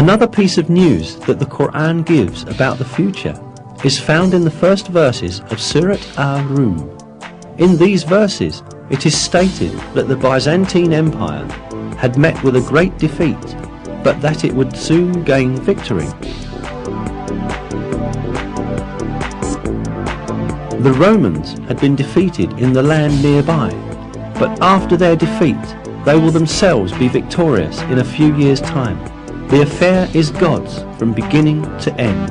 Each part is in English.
Another piece of news that the Quran gives about the future is found in the first verses of Surat al-Rum. In these verses, it is stated that the Byzantine Empire had met with a great defeat, but that it would soon gain victory. The Romans had been defeated in the land nearby, but after their defeat, they will themselves be victorious in a few years' time. The affair is God's from beginning to end.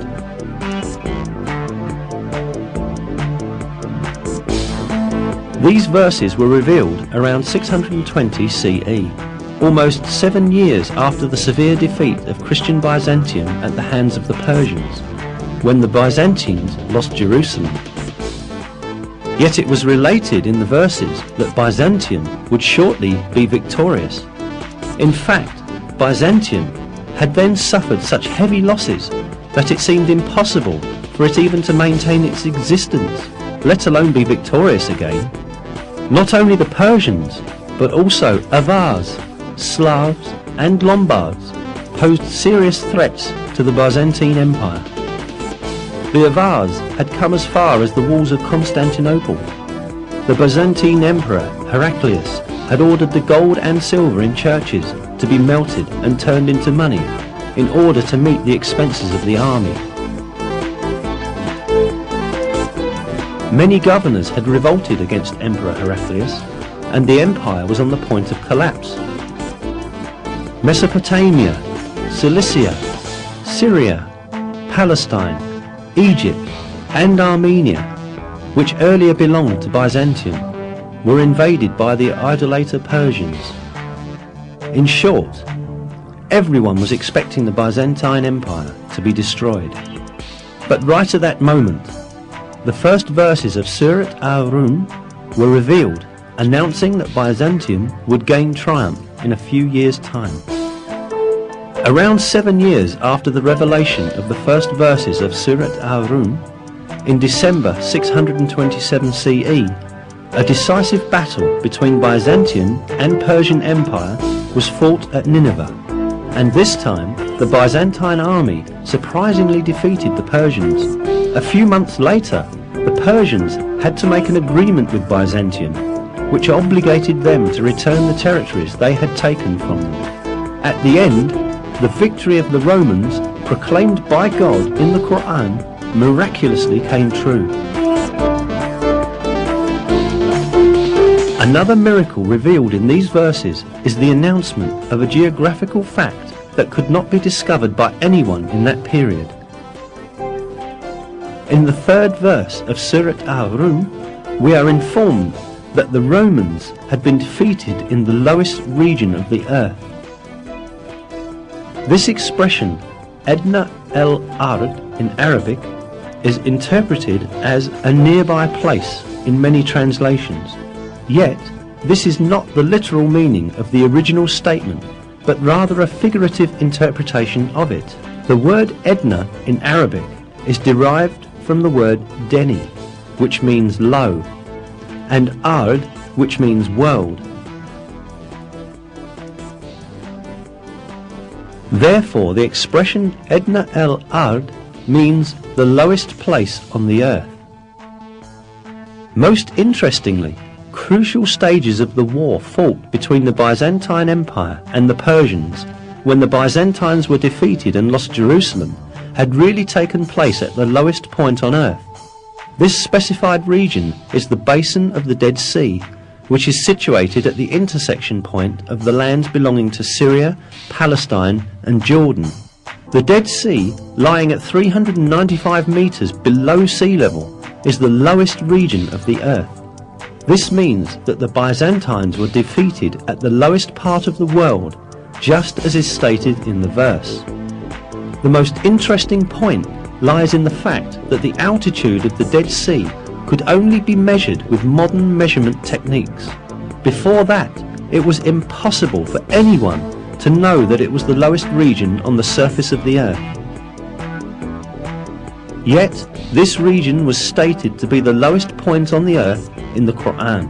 These verses were revealed around 620 CE, almost 7 years after the severe defeat of Christian Byzantium at the hands of the Persians, when the Byzantines lost Jerusalem. Yet it was related in the verses that Byzantium would shortly be victorious. In fact, Byzantium had then suffered such heavy losses that it seemed impossible for it even to maintain its existence, let alone be victorious again. Not only the Persians, but also Avars, Slavs and Lombards posed serious threats to the Byzantine Empire. The Avars had come as far as the walls of Constantinople. The Byzantine Emperor Heraclius had ordered the gold and silver in churches to be melted and turned into money in order to meet the expenses of the army. Many governors had revolted against Emperor Heraclius, and the empire was on the point of collapse. Mesopotamia, Cilicia, Syria, Palestine, Egypt and Armenia, which earlier belonged to Byzantium, were invaded by the idolater Persians. In short, everyone was expecting the Byzantine Empire to be destroyed. But right at that moment, the first verses of Surat al-Rum were revealed, announcing that Byzantium would gain triumph in a few years' time. Around 7 years after the revelation of the first verses of Surat al-Rum, in December 627 CE, a decisive battle between Byzantium and Persian Empire was fought at Nineveh, and this time the Byzantine army surprisingly defeated the Persians. A few months later, the Persians had to make an agreement with Byzantium, which obligated them to return the territories they had taken from them. At the end, the victory of the Romans, proclaimed by God in the Quran, miraculously came true. Another miracle revealed in these verses is the announcement of a geographical fact that could not be discovered by anyone in that period. In the third verse of Surat al-Rum, we are informed that the Romans had been defeated in the lowest region of the earth. This expression, Adna el-Ard in Arabic, is interpreted as a nearby place in many translations. Yet, this is not the literal meaning of the original statement, but rather a figurative interpretation of it. The word Edna in Arabic is derived from the word Deni, which means low, and Ard, which means world. Therefore, the expression Edna el-Ard means the lowest place on the earth. Most interestingly, crucial stages of the war fought between the Byzantine Empire and the Persians, when the Byzantines were defeated and lost Jerusalem, had really taken place at the lowest point on earth. This specified region is the basin of the Dead Sea, which is situated at the intersection point of the lands belonging to Syria, Palestine and Jordan. The Dead Sea, lying at 395 meters below sea level, is the lowest region of the earth. This means that the Byzantines were defeated at the lowest part of the world, just as is stated in the verse. The most interesting point lies in the fact that the altitude of the Dead Sea could only be measured with modern measurement techniques. Before that, it was impossible for anyone to know that it was the lowest region on the surface of the earth. Yet, this region was stated to be the lowest point on the earth in the Quran.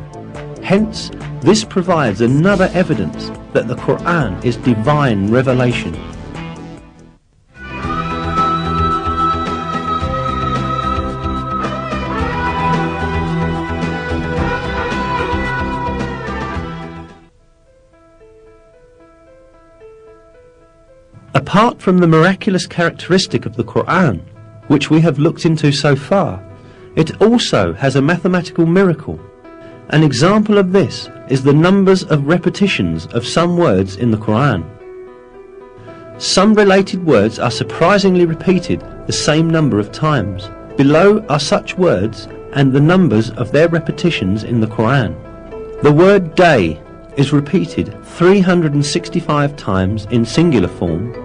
Hence, this provides another evidence that the Quran is divine revelation. Apart from the miraculous characteristic of the Quran, which we have looked into so far, it also has a mathematical miracle. An example of this is the numbers of repetitions of some words in the Quran. Some related words are surprisingly repeated the same number of times. Below are such words and the numbers of their repetitions in the Quran. The word day is repeated 365 times in singular form,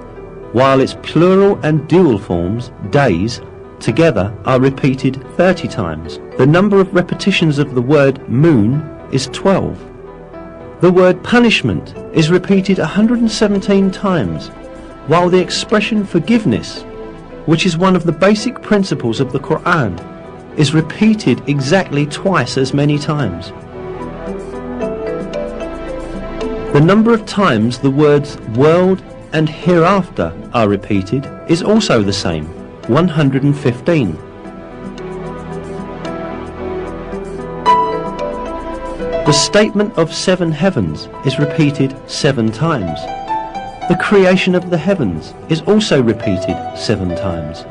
while its plural and dual forms, days, together are repeated 30 times. The number of repetitions of the word moon is 12. The word punishment is repeated 117 times, while the expression forgiveness, which is one of the basic principles of the Quran, is repeated exactly twice as many times. The number of times the words world and hereafter are repeated is also the same, 115. The statement of 7 heavens is repeated 7 times. The creation of the heavens is also repeated 7 times.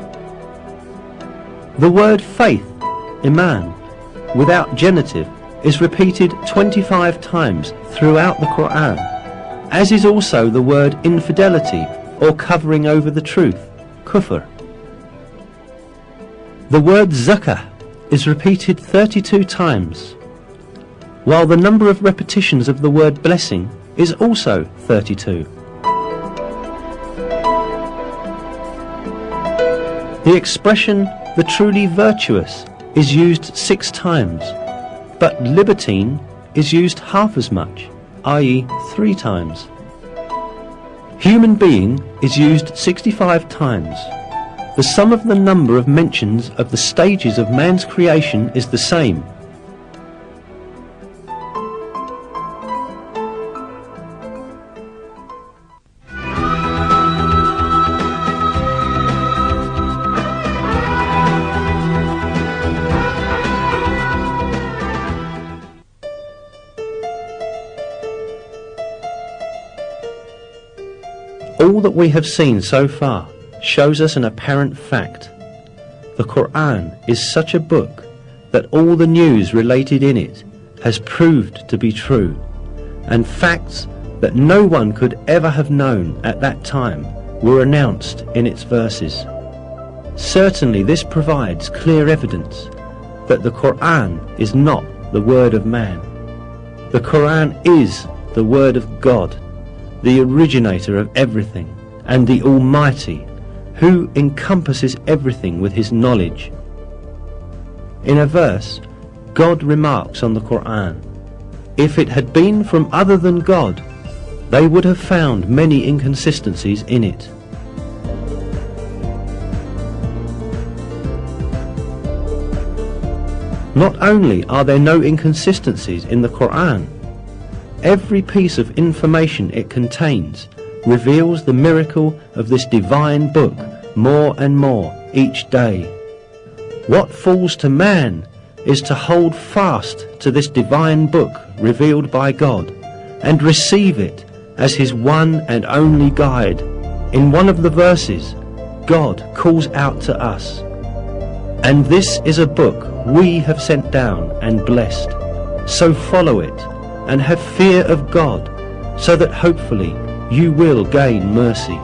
The word faith, iman, without genitive, is repeated 25 times throughout the Quran, as is also the word infidelity or covering over the truth, kufr. The word zakah is repeated 32 times, while the number of repetitions of the word blessing is also 32. The expression the truly virtuous is used 6 times, but libertine is used half as much, i.e. 3 times. Human being is used 65 times. The sum of the number of mentions of the stages of man's creation is the same. All that we have seen so far shows us an apparent fact. The Quran is such a book that all the news related in it has proved to be true, and facts that no one could ever have known at that time were announced in its verses. Certainly this provides clear evidence that the Quran is not the word of man. The Quran is the word of God, the originator of everything, and the Almighty, who encompasses everything with his knowledge. In a verse, God remarks on the Quran, "If it had been from other than God, they would have found many inconsistencies in it." Not only are there no inconsistencies in the Quran, every piece of information it contains reveals the miracle of this divine book more and more each day. What falls to man is to hold fast to this divine book revealed by God and receive it as his one and only guide. In one of the verses, God calls out to us, "And this is a book we have sent down and blessed, so follow it and have fear of God, so that hopefully you will gain mercy."